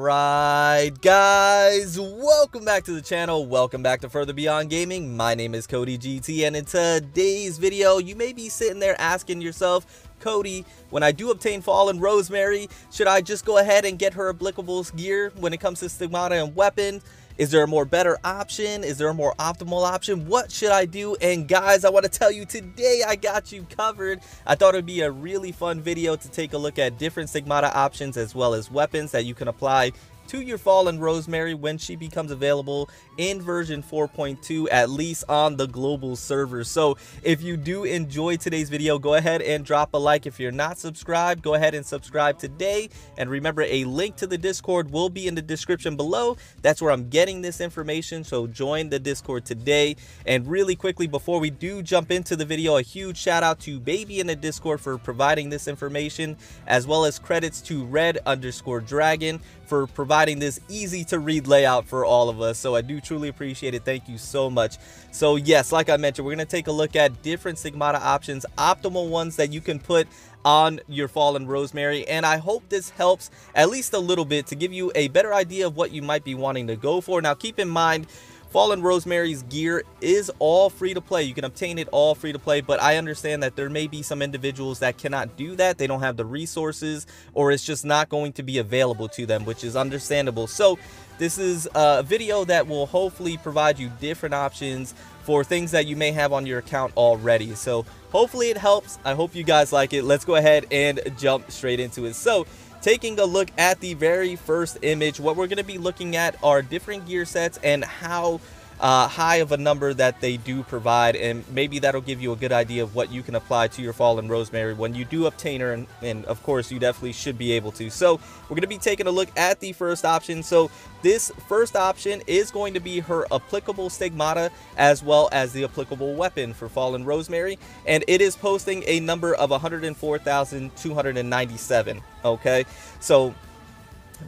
Alright guys, welcome back to the channel, welcome back to Further Beyond Gaming. My name is Cody GT, and in today's video you may be sitting there asking yourself, Cody, when I do obtain Fallen Rosemary, should I just go ahead and get her applicable gear when it comes to Stigmata and weapons? Is there a more better option? Is there a more optimal option? What should I do? And guys, I want to tell you today I got you covered. I thought it would be a really fun video to take a look at different Stigmata options as well as weapons that you can apply to your Fallen Rosemary when she becomes available in version 4.2, at least on the global server. So if you do enjoy today's video, go ahead and drop a like. If you're not subscribed, go ahead and subscribe today. And remember, a link to the Discord will be in the description below. That's where I'm getting this information, so join the Discord today. And really quickly, before we do jump into the video, a huge shout out to Baby in the Discord for providing this information, as well as credits to Red_Dragon for providing this easy to read layout for all of us. So I do truly appreciate it. Thank you so much. So yes, like I mentioned, we're going to take a look at different Stigmata options, optimal ones that you can put on your Fallen Rosemary, and I hope this helps at least a little bit to give you a better idea of what you might be wanting to go for. Now keep in mind, Fallen Rosemary's gear is all free to play. You can obtain it all free to play, but I understand that there may be some individuals that cannot do that. They don't have the resources, or it's just not going to be available to them, which is understandable. So this is a video that will hopefully provide you different options for things that you may have on your account already. So hopefully it helps. I hope you guys like it. Let's go ahead and jump straight into it. So taking a look at the very first image, what we're going to be looking at are different gear sets and how high of a number that they do provide, and maybe that'll give you a good idea of what you can apply to your Fallen Rosemary when you do obtain her, and of course you definitely should be able to. So we're going to be taking a look at the first option. So this first option is going to be her applicable Stigmata as well as the applicable weapon for Fallen Rosemary, and it is posting a number of 104,297. okay, so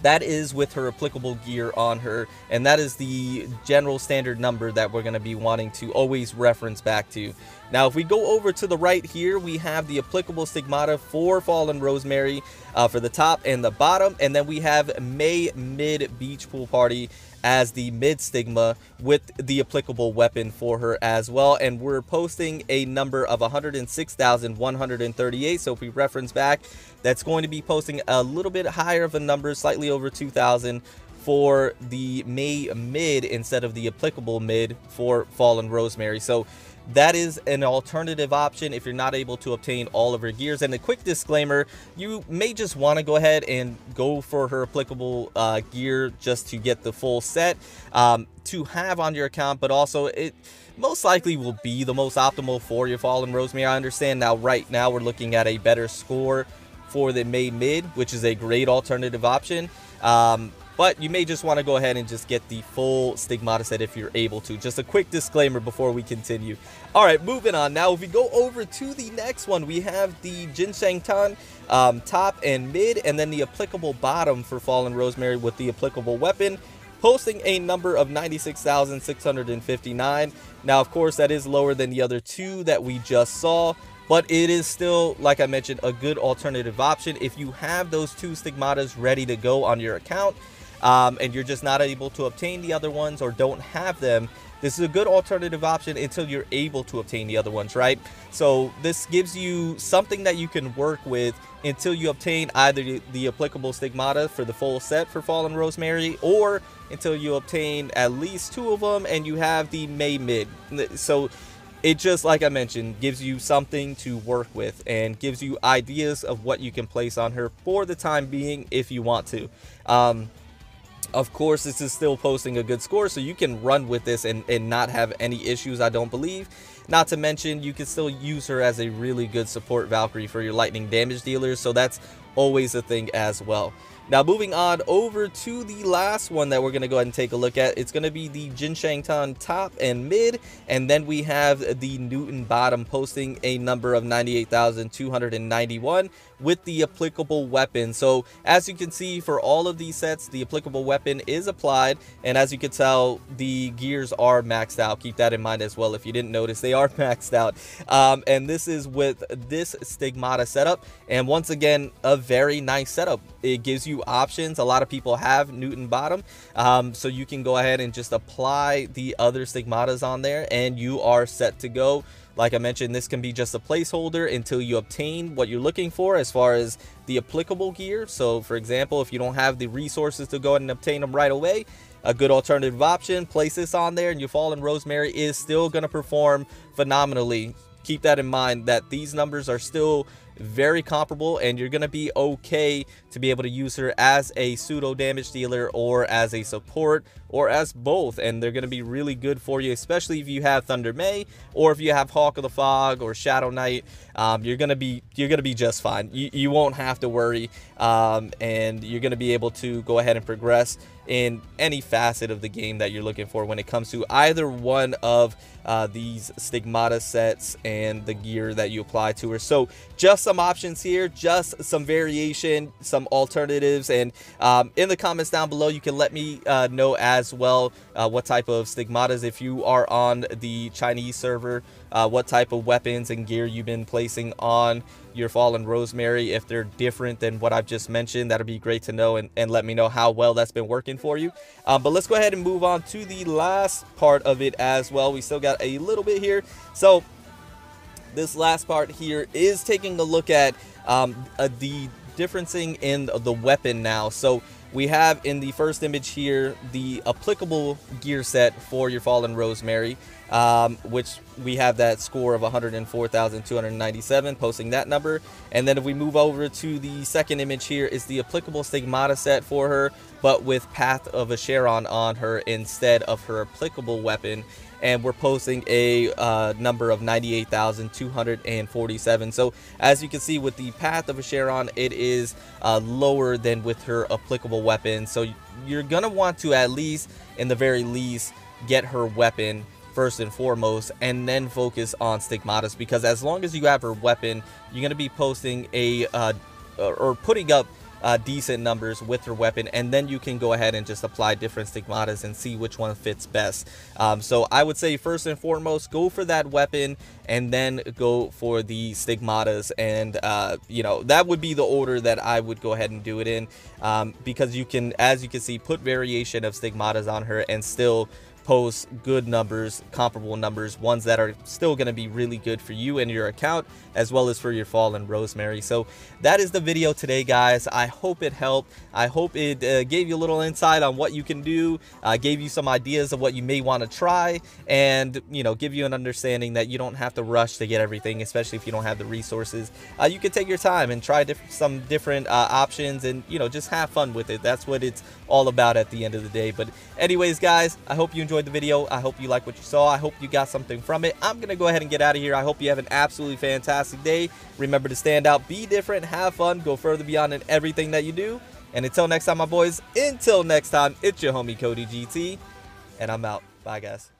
that is with her applicable gear on her, and that is the general standard number that we're going to be wanting to always reference back to. Now if we go over to the right here, we have the applicable Stigmata for Fallen Rosemary for the top and the bottom, and then we have May Mid Beach Pool Party as the mid stigma with the applicable weapon for her as well, and we're posting a number of 106,138. so if we reference back, that's going to be posting a little bit higher of a number, slightly over 2,000 for the May mid instead of the applicable mid for Fallen Rosemary. So that is an alternative option if you're not able to obtain all of her gears. And a quick disclaimer, you may just want to go ahead and go for her applicable gear just to get the full set to have on your account, but also it most likely will be the most optimal for your Fallen Rosemary. I understand now, right now we're looking at a better score for the May mid, which is a great alternative option. But you may just want to go ahead and just get the full Stigmata set if you're able to. Just a quick disclaimer before we continue. Alright, moving on. Now if we go over to the next one, we have the Jinsheng Tan top and mid, and then the applicable bottom for Fallen Rosemary with the applicable weapon, posting a number of 96,659. Now of course that is lower than the other two that we just saw, but it is still, like I mentioned, a good alternative option if you have those two Stigmatas ready to go on your account. And you're just not able to obtain the other ones or don't have them. This is a good alternative option until you're able to obtain the other ones, right? So this gives you something that you can work with until you obtain either the applicable Stigmata for the full set for Fallen Rosemary, or until you obtain at least two of them and you have the May mid. So it just, like I mentioned, gives you something to work with and gives you ideas of what you can place on her for the time being if you want to. Of course, this is still posting a good score, so you can run with this and not have any issues, I don't believe. Not to mention, you can still use her as a really good support Valkyrie for your lightning damage dealers, so that's always a thing as well. Now moving on over to the last one that we're going to go ahead and take a look at, it's going to be the Jinsheng Tan top and mid, and then we have the Newton bottom posting a number of 98,291 with the applicable weapon. So as you can see, for all of these sets, the applicable weapon is applied, and as you can tell, the gears are maxed out. Keep that in mind as well. If you didn't notice, they are maxed out. And this is with this Stigmata setup, and once again, a very nice setup. It gives you few options. A lot of people have Newton bottom, so you can go ahead and just apply the other stigmatas on there and you are set to go. Like I mentioned, this can be just a placeholder until you obtain what you're looking for as far as the applicable gear. So for example, if you don't have the resources to go ahead and obtain them right away, a good alternative option, place this on there and your Fallen Rosemary is still going to perform phenomenally. Keep that in mind, that these numbers are still very comparable and you're going to be okay to be able to use her as a pseudo damage dealer or as a support or as both, and they're going to be really good for you, especially if you have Thunder May or if you have Hawk of the Fog or Shadow Knight. You're gonna be just fine. You won't have to worry, and you're gonna be able to go ahead and progress in any facet of the game that you're looking for when it comes to either one of these stigmata sets and the gear that you apply to her. So just some options here, just some variation, some alternatives, and in the comments down below you can let me know as well what type of stigmatas, if you are on the Chinese server, what type of weapons and gear you've been placing on your Fallen Rosemary. If they're different than what I've just mentioned, that'll be great to know, and let me know how well that's been working for you. But let's go ahead and move on to the last part of it as well. We still got a little bit here. So this last part here is taking a look at the differencing in the weapon now. So we have in the first image here the applicable gear set for your Fallen Rosemary, which we have that score of 104,297, posting that number. And then if we move over to the second image here is the applicable stigmata set for her, but with Path of Acheron on her instead of her applicable weapon, and we're posting a number of 98,247. So as you can see with the Path of Acheron, it is lower than with her applicable weapon. So you're gonna want to, at least in the very least, get her weapon first and foremost, and then focus on stigmatas, because as long as you have her weapon, you're going to be posting a or putting up decent numbers with her weapon, and then you can go ahead and just apply different stigmatas and see which one fits best. So I would say first and foremost, go for that weapon and then go for the stigmatas, and you know, that would be the order that I would go ahead and do it in, because you can, as you can see, put variation of stigmatas on her and still post good numbers, comparable numbers, ones that are still going to be really good for you and your account, as well as for your Fallen Rosemary. So that is the video today, guys. I hope it helped. I hope it gave you a little insight on what you can do, gave you some ideas of what you may want to try, and, you know, give you an understanding that you don't have to rush to get everything, especially if you don't have the resources. You can take your time and try some different options, and, you know, just have fun with it. That's what it's all about at the end of the day. But anyways, guys, I hope you enjoyed the video. I hope you like what you saw. I hope you got something from it. I'm gonna go ahead and get out of here. I hope you have an absolutely fantastic day. Remember to stand out, be different, have fun, go further beyond in everything that you do. And until next time, my boys, until next time, it's your homie Cody GT, and I'm out. Bye, guys.